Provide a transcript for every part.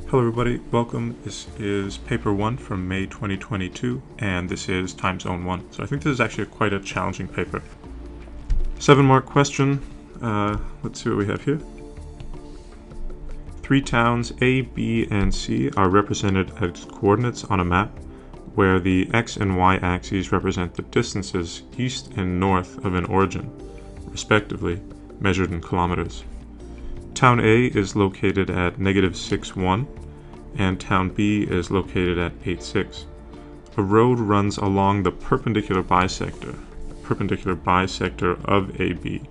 Hello everybody, welcome. This is paper 1 from May 2022 and this is time zone 1. So I think this is actually quite a challenging paper. 7-mark question. Let's see what we have here. 3 towns A, B, and C are represented as coordinates on a map where the x and y axes represent the distances east and north of an origin, respectively, measured in kilometers. Town A is located at -6,1 and town B is located at 8,6. A road runs along the perpendicular bisector of AB.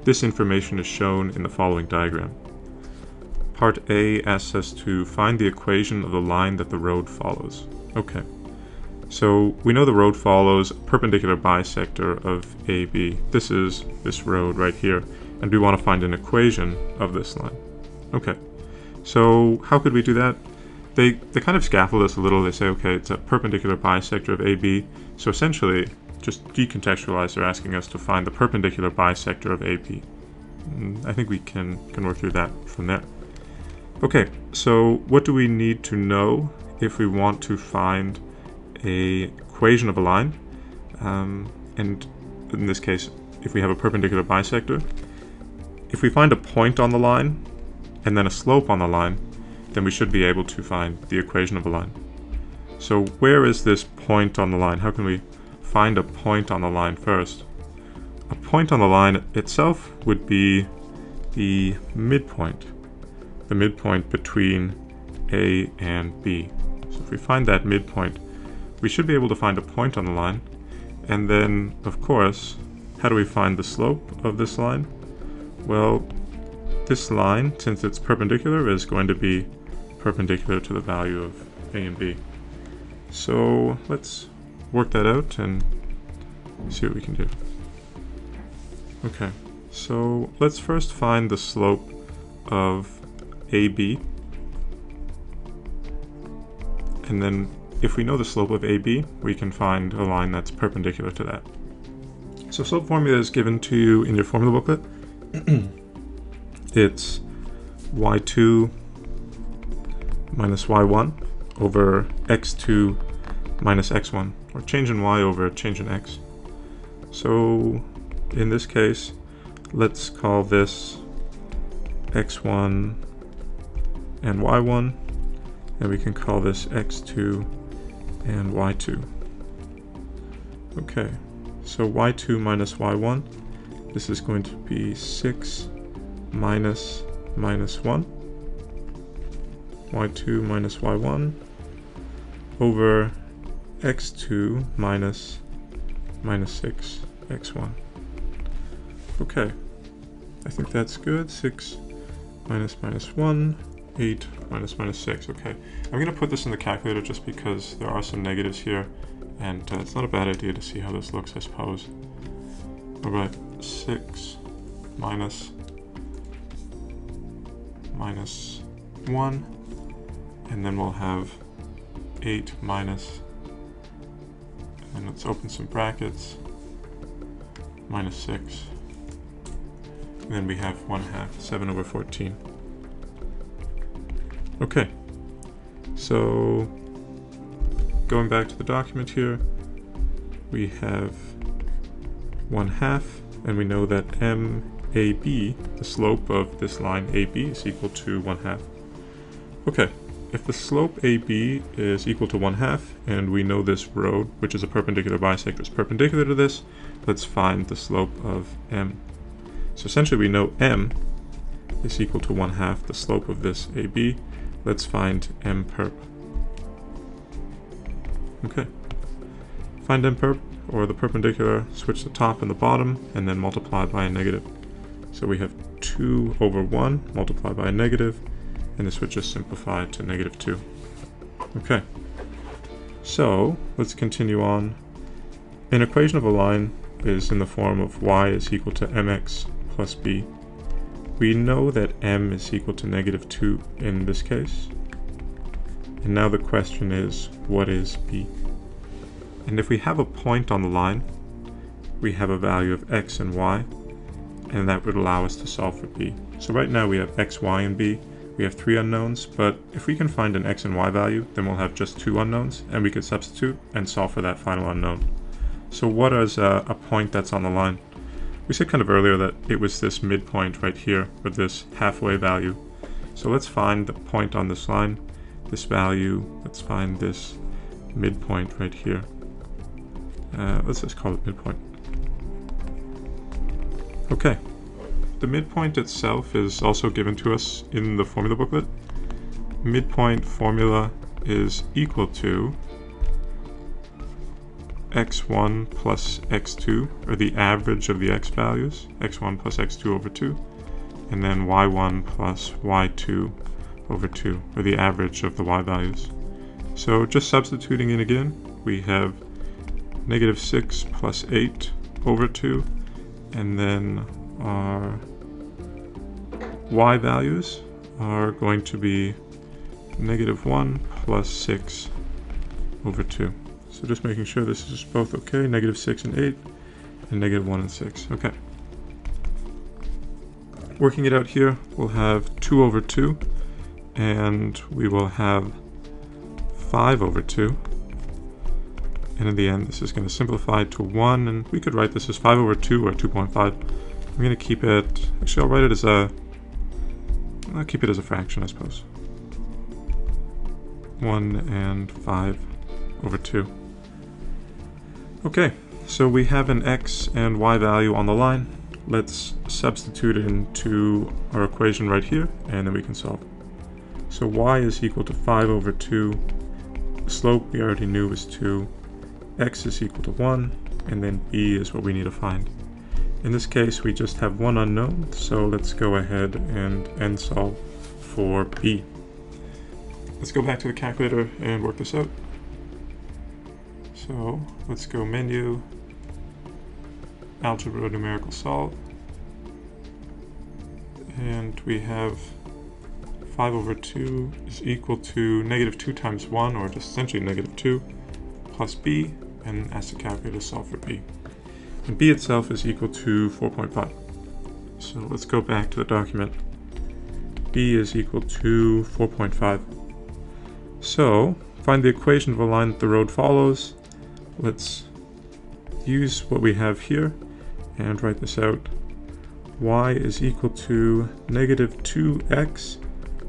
This information is shown in the following diagram. Part A asks us to find the equation of the line that the road follows. Okay, so we know the road follows a perpendicular bisector of AB. This is this road right here, and we want to find an equation of this line. Okay, so how could we do that? They kind of scaffold us a little. They say, okay, it's a perpendicular bisector of AB. So essentially, just decontextualize, they're asking us to find the perpendicular bisector of AB. I think we can work through that from there. Okay, so what do we need to know if we want to find an equation of a line? And in this case, if we have a perpendicular bisector, if we find a point on the line and then a slope on the line, then we should be able to find the equation of a line. So where is this point on the line? How can we find a point on the line first? A point on the line itself would be the midpoint between A and B. So if we find that midpoint, we should be able to find a point on the line. And then, of course, how do we find the slope of this line? Well, this line, since it's perpendicular, is going to be perpendicular to the value of A and B. So let's work that out and see what we can do. Okay, so let's first find the slope of AB. And then if we know the slope of AB, we can find a line that's perpendicular to that. So slope formula is given to you in your formula booklet. It's y2 minus y1 over x2 minus x1, or change in y over change in x. So in this case, let's call this x1 and y1, and we can call this x2 and y2. Okay, so y2 minus y1, this is going to be 6 minus 1, y2 minus y1 over x2 minus 6 x1. Okay, I think that's good. 6 minus 1, 8 minus 6. Okay, I'm going to put this in the calculator just because there are some negatives here, and it's not a bad idea to see how this looks, I suppose. Alright, 6 minus 1, and then we'll have 8 minus, and let's open some brackets, minus 6, and then we have 1/2, 7 over 14. Okay, so going back to the document here, we have 1/2, and we know that MAB, the slope of this line AB, is equal to 1/2. Okay, if the slope AB is equal to 1/2, and we know this road, which is a perpendicular bisector, is perpendicular to this, let's find the slope of M. So essentially we know M is equal to 1/2 the slope of this AB. Let's find M perp. Okay, find M perp, or the perpendicular, switch the top and the bottom, and then multiply by a negative. So we have 2 over 1 multiplied by a negative, and this would just simplify to -2. Okay, so let's continue on. An equation of a line is in the form of y is equal to mx plus b. We know that m is equal to -2 in this case. And now the question is, what is b? And if we have a point on the line, we have a value of x and y, and that would allow us to solve for b. So right now we have x, y, and b. we have 3 unknowns, but if we can find an x and y value, then we'll have just 2 unknowns, and we could substitute and solve for that final unknown. So what is a point that's on the line? We said kind of earlier that it was this midpoint right here, or this halfway value. So let's find the point on this line, this value. Let's find this midpoint right here. Let's just call it midpoint. Okay. The midpoint itself is also given to us in the formula booklet. Midpoint formula is equal to x1 plus x2, or the average of the x values, x1 plus x2 over 2, and then y1 plus y2 over 2, or the average of the y values. So just substituting in again, we have -6 plus 8 over 2, and then our y values are going to be -1 plus 6 over 2. So just making sure this is both okay, -6 and 8, and -1 and 6. Okay. Working it out here, we'll have 2 over 2, and we will have 5 over 2. And in the end, this is going to simplify to 1, and we could write this as 5 over 2 or 2.5. I'm going to keep it, actually I'll write it as I'll keep it as a fraction, I suppose. 1 and 5 over 2. Okay, so we have an x and y value on the line. Let's substitute it into our equation right here, and then we can solve. So y is equal to 5 over 2. The slope we already knew was 2. X is equal to 1, and then b is what we need to find. In this case, we just have one unknown, so let's go ahead and end solve for b. Let's go back to the calculator and work this out. So let's go menu, algebra, numerical solve, and we have 5 over 2 is equal to -2 times 1, or just essentially -2, plus b, and ask the calculator to solve for b. And b itself is equal to 4.5. So let's go back to the document. B is equal to 4.5. So find the equation of a line that the road follows. Let's use what we have here and write this out. Y is equal to -2x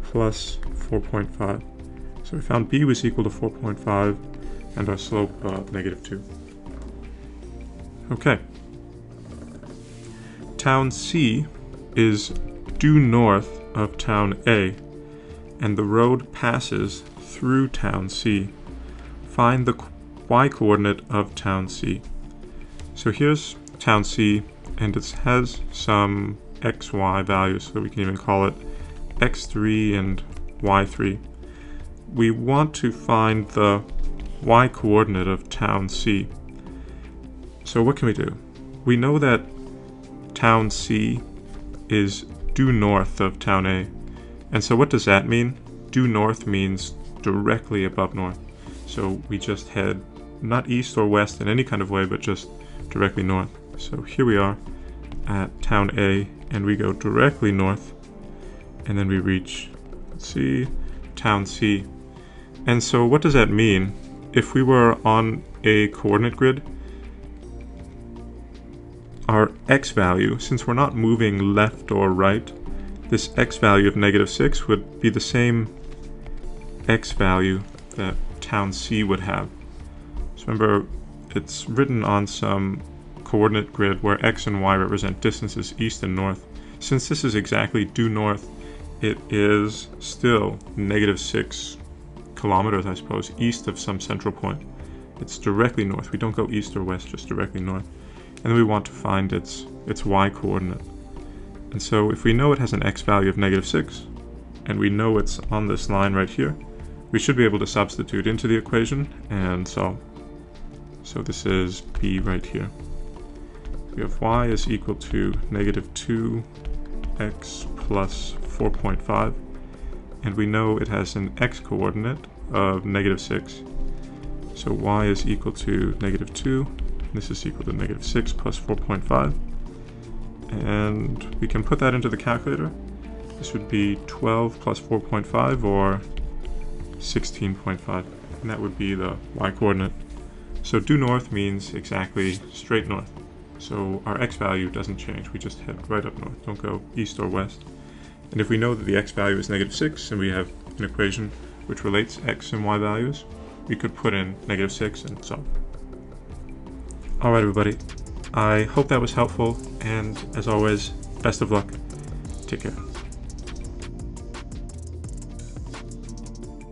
plus 4.5. So we found b was equal to 4.5 and our slope -2. Okay. Town C is due north of town A, and the road passes through town C. Find the y-coordinate of town C. So here's town C, and it has some xy values, so we can even call it x3 and y3. We want to find the y-coordinate of town C. So what can we do? We know that town C is due north of town A. And so what does that mean? Due north means directly above north. So we just head not east or west in any kind of way, but just directly north. So here we are at town A, and we go directly north, and then we reach, let's see, town C. And so what does that mean? If we were on a coordinate grid, our x value, since we're not moving left or right, this x value of -6 would be the same x value that town C would have. So remember, it's written on some coordinate grid where x and y represent distances east and north. Since this is exactly due north, it is still -6 kilometers, I suppose, east of some central point. It's directly north. We don't go east or west, just directly north. And then we want to find its y coordinate. And so if we know it has an x value of -6, and we know it's on this line right here, we should be able to substitute into the equation and solve. So this is b right here. We have y is equal to -2x plus 4.5, and we know it has an x coordinate of -6. So y is equal to -2. This is equal to -6 plus 4.5. And we can put that into the calculator, This would be 12 plus 4.5, or 16.5, and that would be the y-coordinate. So due north means exactly straight north. So our x value doesn't change, we just head right up north, don't go east or west. And if we know that the x value is -6, and we have an equation which relates x and y values, we could put in -6 and solve. Alright everybody, I hope that was helpful, and as always, best of luck. Take care.